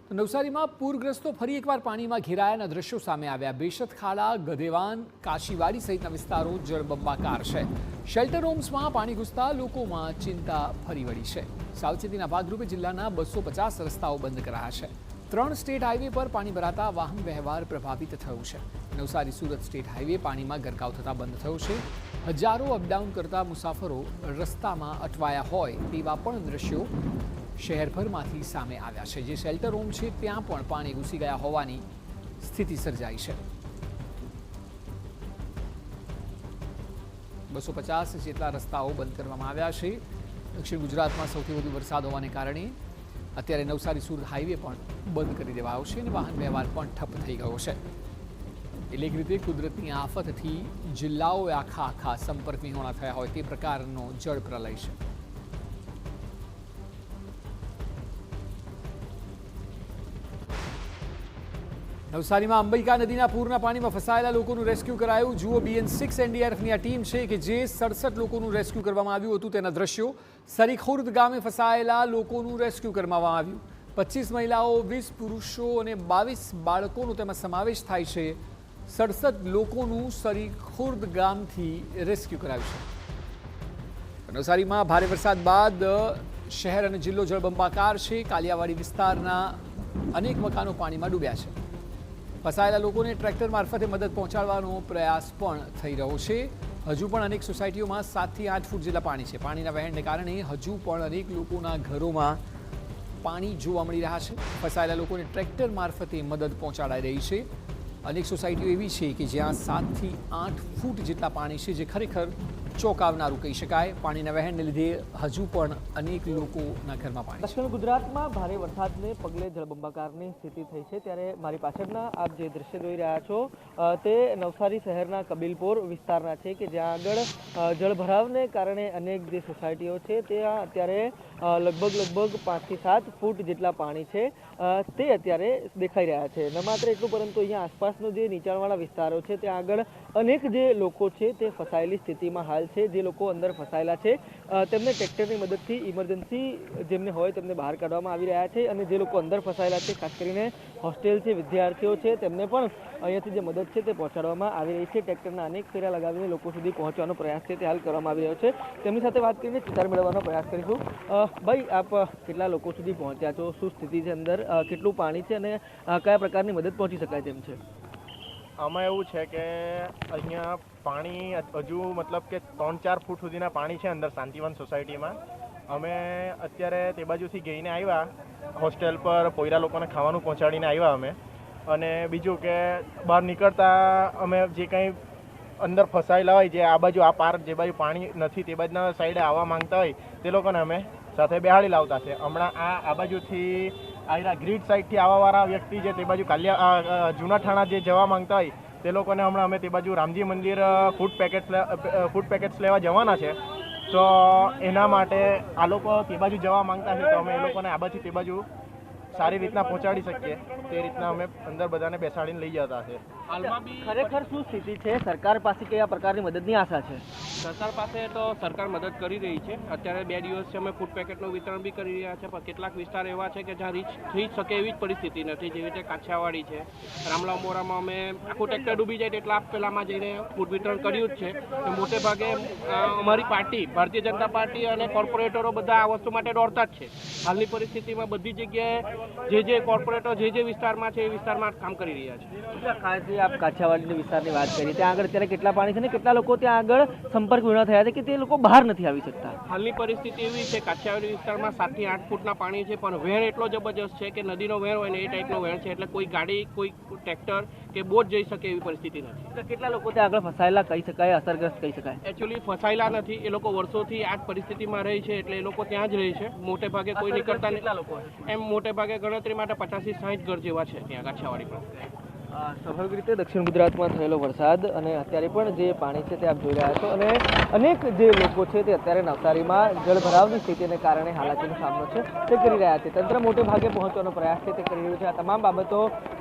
તો નવસારીમાં પૂરગ્રસ્તો ફરી એકવાર પાણીમાં ઘેરાયાના દ્રશ્યો સામે આવ્યા। બેશત ખાડા, ગધેવાન, કાશીવાડી સહિતના વિસ્તારો જળબંબાકાર છે। શેલ્ટર હોમ્સમાં પાણી ઘૂસતા લોકોમાં ચિંતા ફરી વળી છે। સાવચેતીના ભાગરૂપે જિલ્લાના 250 રસ્તાઓ બંધ કરાયા છે। 3 સ્ટેટ હાઈવે પર પાણી ભરાતા વાહન વ્યવહાર પ્રભાવિત થયો છે। નવસારી સુરત સ્ટેટ હાઈવે પાણીમાં ગરકાવ થતા બંધ થયો છે। હજારો અપડાઉન કરતા મુસાફરો રસ્તામાં અટવાયા હોય તેવા પણ દ્રશ્યો શહેરભરમાંથી સામે આવ્યા છે। જે શેલ્ટર હોમ છે ત્યાં પણ પાણી ઘૂસી ગયા હોવાની સ્થિતિ સર્જાઈ છે। 250 જેટલા રસ્તાઓ બંધ કરવામાં આવ્યા છે। દક્ષિણ ગુજરાતમાં સૌથી વધુ વરસાદ હોવાને કારણે અત્યારે નવસારી સુરત હાઈવે પણ બંધ કરી દેવાયો છે અને વાહન વ્યવહાર પણ ઠપ થઈ ગયો છે। એટલે એક રીતે કુદરતની આફતથી જિલ્લાઓએ આખા સંપર્ક વિહોણા થયા હોય તે પ્રકારનો જળ પ્રલય છે। નવસારીમાં અંબિકા નદીના પૂરના પાણીમાં ફસાયેલા લોકોનું રેસ્ક્યુ કરાયું। જુઓ BN6 NDRFની આ ટીમ છે કે જે 67 લોકોનું રેસ્ક્યુ કરવામાં આવ્યું હતું તેના દ્રશ્યો। સરીખુર્દ ગામે ફસાયેલા લોકોનું રેસ્ક્યુ કરવામાં આવ્યું। 25 મહિલાઓ, 20 પુરુષો અને 22 બાળકોનો તેમાં સમાવેશ થાય છે। 67 લોકોનું સરીખુર્દ ગામથી રેસ્ક્યુ કરાયું છે। નવસારીમાં ભારે વરસાદ બાદ શહેર અને જિલ્લો જળબંબાકાર છે। કાલિયાવાડી વિસ્તારના અનેક મકાનો પાણીમાં ડૂબ્યા છે। ફસાયેલા લોકોને ટ્રેક્ટર મારફતે મદદ પહોંચાડવાનો પ્રયાસ પણ થઈ રહ્યો છે। હજુ પણ અનેક સોસાયટીઓમાં 7 થી 8 ફૂટ જેટલા પાણી છે। પાણીના વહેણને કારણે હજુ પણ અનેક લોકોના ઘરોમાં પાણી જોવા મળી રહ્યા છે। ફસાયેલા લોકોને ટ્રેક્ટર મારફતે મદદ પહોંચાડાઈ રહી છે। અનેક સોસાયટીઓ એવી છે કે જ્યાં 7 થી 8 ફૂટ જેટલા પાણી છે, જે ખરેખર ચોંકાવનારું કહી શકાય। પાણીના વહેણને લીધે હજુ પણ અનેક લોકોના ઘરમાં પાણી। દક્ષિણ ગુજરાતમાં ભારે વરસાદને પગલે જળબંબાકારની સ્થિતિ થઈ છે। ત્યારે મારી પાછળના આપ જે દ્રશ્ય જોઈ રહ્યા છો તે નવસારી શહેરના કબીલપોર વિસ્તારના છે કે જ્યાં આગળ જળભરાવને કારણે અનેક જે સોસાયટીઓ છે ત્યાં અત્યારે લગભગ 5 થી 7 ફૂટ જેટલા પાણી છે તે અત્યારે દેખાઈ રહ્યા છે। ન માત્ર એટલું પરંતુ અહીંયા આસપાસનો જે નીચાણવાળા વિસ્તારો છે ત્યાં આગળ અનેક જે લોકો છે તે ફસાયેલી સ્થિતિમાં હાલ છે। જે લોકો અંદર ફસાયેલા છે તેમને ટ્રેક્ટરની મદદથી ઇમરજન્સી જેમને હોય તેમને બહાર કાઢવામાં આવી રહ્યા છે। અને જે લોકો અંદર ફસાયેલા છે, ખાસ કરીને હોસ્ટેલ છે, વિદ્યાર્થીઓ છે, તેમને પણ અહીંયાથી જે મદદ છે તે પહોંચાડવામાં આવી રહી છે। ટ્રેક્ટરના અનેક ફેરા લગાવીને લોકો સુધી પહોંચવાનો પ્રયાસ છે તે હાલ કરવામાં આવી રહ્યો છે। તેમની સાથે વાત કરીને ચિતાર મેળવવાનો પ્રયાસ કરીશું। ભાઈ, આપ કેટલા લોકો સુધી પહોંચ્યા છો? શું સ્થિતિ છે અંદર? કેટલું પાણી છે અને કયા પ્રકારની મદદ પહોંચી શકાય તેમ છે? આમાં એવું છે કે અહીંયા પાણી હજુ મતલબ કે 3-4 ફૂટ સુધીના પાણી છે અંદર શાંતિવન સોસાયટીમાં। અમે અત્યારે તે બાજુથી ગઈને આવ્યા, હોસ્ટેલ પર પોયરા લોકોને ખાવાનું પહોંચાડીને આવ્યા અમે। અને બીજું કે બહાર નીકળતા અમે જે કંઈ અંદર ફસાયેલા હોય, જે આ બાજુ આ પાર જે બાજુ પાણી નથી તે બાજુના સાઈડે આવવા માંગતા હોય તે લોકોને અમે સાથે બેહાડી લાવતા છે। હમણાં આ બાજુથી આયરા ગ્રીડ સાઈડથી આવવાવાળા વ્યક્તિ જે તે બાજુ જૂના ઠાણા જે જવા માંગતા હોય તે લોકોને હમણાં અમે તે બાજુ રામજી મંદિર ફૂડ પેકેટ્સ લેવા જવાના છે। તો એના માટે આ લોકો તે બાજુ જવા માંગતા છે તો અમે એ લોકોને આ બાજુ તે બાજુ સારી રીતના પહોંચાડી શકીએ તે રીતના અમે અંદર બધાને બેસાડીને લઈ જતા છે। હાલમાં બી ખરેખર શું સ્થિતિ છે? સરકાર પાસે કયા પ્રકારની મદદની આશા છે? સરકાર પાસે તો સરકાર મદદ કરી રહી છે। અત્યારે 2 દિવસથી અમે ફૂડ પેકેટનું વિતરણ બી કરી રહ્યા છે, પણ કેટલાક વિસ્તાર એવા છે કે જ્યાં રીચ થઈ શકે એવી જ પરિસ્થિતિ નથી, જેવી રીતે કાછિયાવાડી છે, રામલામોરામાં અમે આખું ટ્રેક્ટર ડૂબી જાય એટલા પહેલામાં જઈને ફૂડ વિતરણ કર્યું જ છે। મોટે ભાગે અમારી પાર્ટી, ભારતીય જનતા પાર્ટી અને કોર્પોરેટરો બધા આ વસ્તુ માટે દોડતા જ છે। હાલની પરિસ્થિતિમાં બધી જગ્યાએ જે કોર્પોરેટર જે વિસ્તારમાં છે એ વિસ્તારમાં કામ કરી રહ્યા છે। ખાસ આપ કાછિયાવાડી વિસ્તારની વાત કરી, ત્યાં આગળ અત્યારે કેટલા પાણી છે ને કેટલા લોકો ત્યાં આગળ સંપર્ક વિહોણા થયા છે કે તે લોકો બહાર નથી આવી શકતા? હાલની પરિસ્થિતિ એવી છે, કાછિયાવાડી વિસ્તારમાં 7 થી 8 ફૂટના પાણી છે, પણ વહેણ એટલો જબરજસ્ત છે કે નદીનો વહેણ હોય ને એ ટાઈપનો વહેણ છે, એટલે કોઈ ગાડી, કોઈ ટ્રેક્ટર કે બોટ જઈ શકે એવી પરિસ્થિતિ નથી। કેટલા લોકો ત્યાં આગળ ફસાયેલા કહી શકાય, અસરગ્રસ્ત કહી શકાય? એકચ્યુઅલી ફસાયેલા નથી, એ લોકો વર્ષોથી આ જ પરિસ્થિતિમાં રહે છે, એટલે એ લોકો ત્યાં જ રહે છે। મોટે ભાગે કોઈ નીકળતા કેટલા લોકો એમ મોટે ભાગે ગણતરી માટે 50 થી 60 ઘર જેવા છે ત્યાં કાછિયાવાડી પર। સ્વાભાવિક રીતે દક્ષિણ ગુજરાતમાં થયેલો વરસાદ અને અત્યારે પણ જે પાણી છે તે આપ જોઈ રહ્યા છો અને અનેક જે લોકો છે તે અત્યારે નવસારીમાં જળભરાવની સ્થિતિને કારણે હાલાકીનો સામનો છે તે કરી રહ્યા છે। તંત્ર મોટે ભાગે પહોંચવાનો પ્રયાસ છે તે કરી રહ્યું છે। આ તમામ બાબતો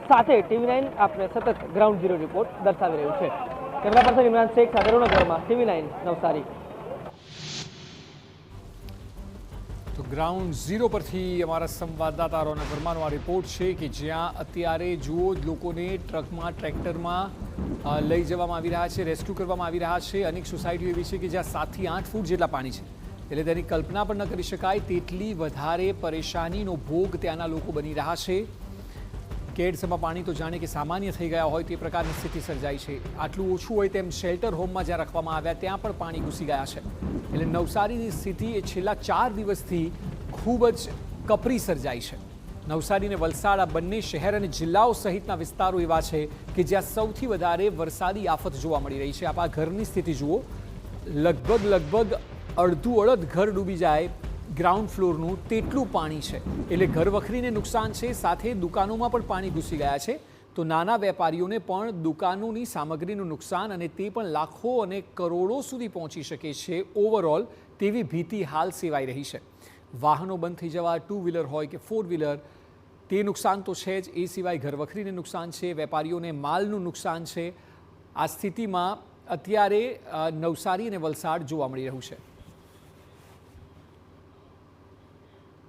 સાથે TV9 આપને સતત ગ્રાઉન્ડ ઝીરો રિપોર્ટ દર્શાવી રહ્યું છે। કેમેરા પર્સન ઇમરાન શેખ સાથે રોનક વર્મા, TV9 નવસારી। તો ગ્રાઉન્ડ ઝીરો પરથી અમારા સંવાદદાતા રોનક વર્માનો આ રિપોર્ટ છે કે જ્યાં અત્યારે જુઓ લોકોને ટ્રકમાં ટ્રેક્ટરમાં લઈ જવામાં આવી રહ્યા છે, રેસ્ક્યુ કરવામાં આવી રહ્યા છે. અનેક સોસાયટીઓ એવી છે કે જ્યાં 7 થી 8 ફૂટ જેટલા પાણી છે, એટલે તેની કલ્પના પણ ન કરી શકાય તેટલી વધારે પરેશાનીનો ભોગ ત્યાંના લોકો બની રહ્યા છે. કેડસમાં પાણી તો જાણે કે સામાન્ય થઈ ગયા હોય તે પ્રકારની સ્થિતિ સર્જાઈ છે. આટલું ઓછું હોય તેમ શેલ્ટર હોમમાં જ્યાં રાખવામાં આવ્યા ત્યાં પણ પાણી ઘૂસી ગયા છે. એટલે નવસારીની સ્થિતિ એ છેલ્લા 4 દિવસથી ખૂબ જ કપરી સર્જાઈ છે. નવસારી અને વલસાડ આ બંને શહેર અને જિલ્લાઓ સહિતના વિસ્તારો એવા છે કે જ્યાં સૌથી વધારે વરસાદી આફત જોવા મળી રહી છે. આપ આ ઘરની સ્થિતિ જુઓ, લગભગ અડધું અડધ ઘર ડૂબી જાય ગ્રાઉન્ડ ફ્લોરનું તેટલું પાણી છે. એટલે ઘર વખરીને નુકસાન છે, સાથે દુકાનોમાં પણ પાણી ઘૂસી ગયા છે. તો નાના વેપારીઓને પણ દુકાનોની સામગ્રીનું નુકસાન, અને તે પણ લાખો અને કરોડો સુધી પહોંચી શકે છે ઓવરઓલ, તેવી ભીતિ હાલ સેવાઈ રહી છે. વાહનો બંધ થઈ જવા, 2 વ્હીલર હોય કે 4 વ્હીલર, તે નુકસાન તો છે જ. એ સિવાય ઘર વખરીને નુકસાન છે, વેપારીઓને માલનું નુકસાન છે. આ સ્થિતિમાં અત્યારે નવસારી અને વલસાડ જોવા મળી રહ્યું છે.